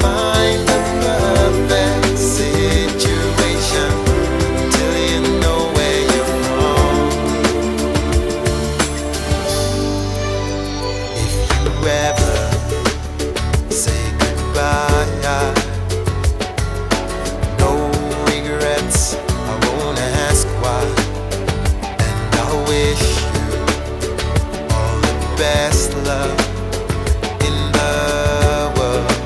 find the perfect situation till you know where you're wrong. If you ever say goodbye, no regrets, I won't ask why. And I wish you all the best love in the world.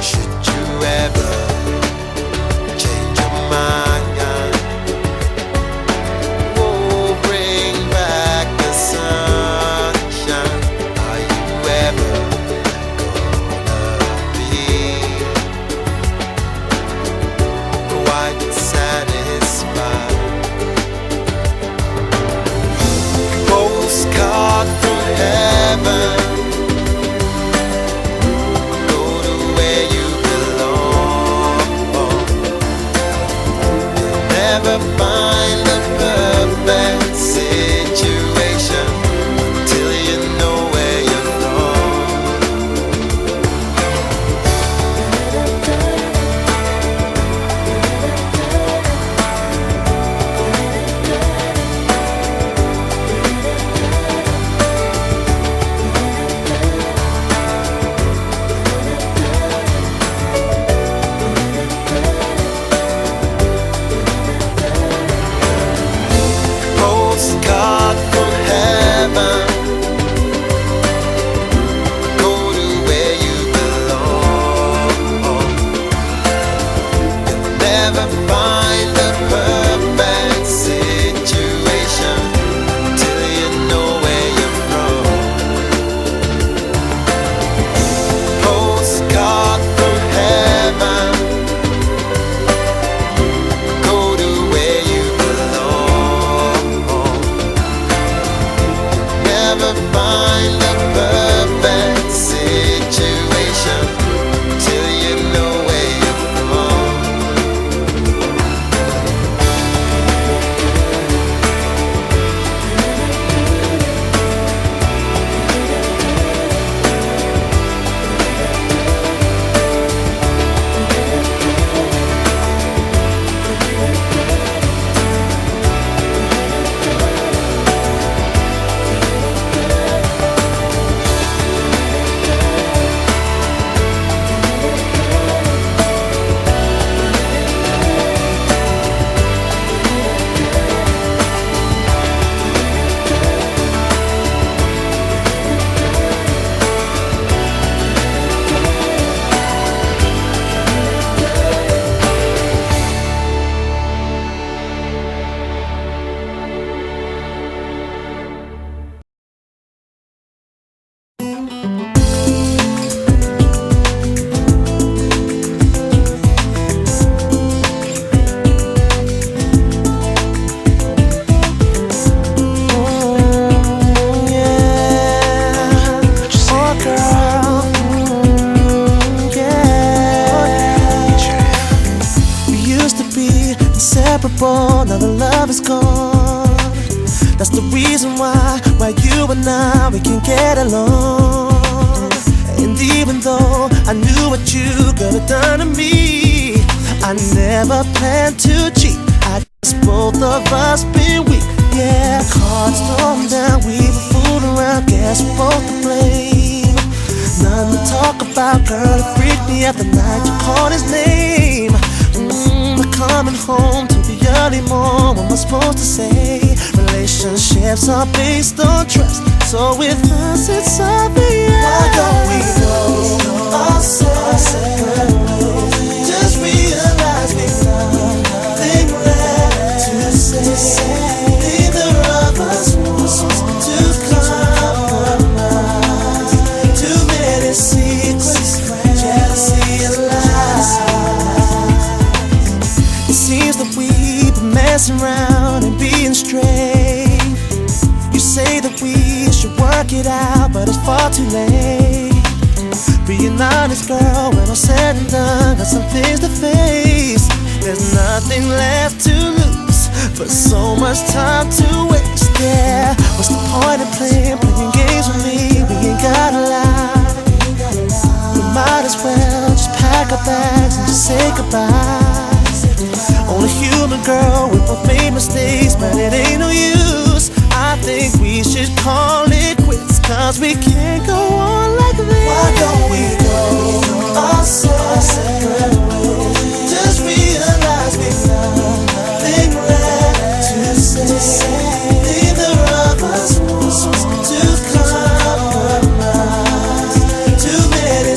Should you ever change your mind, oh, bring back the sunshine. Are you ever gonna be quite satisfied? Postcard from heaven, go to where you belong. You'll never find the perfect situation till you know where you're from. Postcard from heaven, go to where you belong. You'll never find the perfect situation till you know where you're from. Postcard from heaven, go to where you belong. Never find the perfect situation till you know where you're from. Now the love is gone. That's the reason why you and I, we can get along. And even though I knew what you could have done to me, I never planned to cheat. I guess both of us been weak. Yeah, cards thrown down, we were fooling around. Guess we're both to blame. Nothing to talk about, girl, it freaked me out the night you called his name. We're coming home to the early morning. What am I supposed to say? Relationships are based on trust, so with us it's obvious. Why don't we go our separate ways? Just realize we've nothing left to say. Neither of us wants to compromise. Too many secrets, jealousy and lies. It seems that we've been messing around and being straight. You say that we should work it out, but it's far too late. Being honest, girl, when all said and done, got some things to face. There's nothing left to lose, but so much time to waste. Yeah, what's the point of playing games with me? We ain't gotta lie. but it ain't no use. I think we should call it quits, 'cause we can't go on like this. Why don't we go our separate ways? Just realize we've nothing left to say. Neither of us wants to compromise. Too many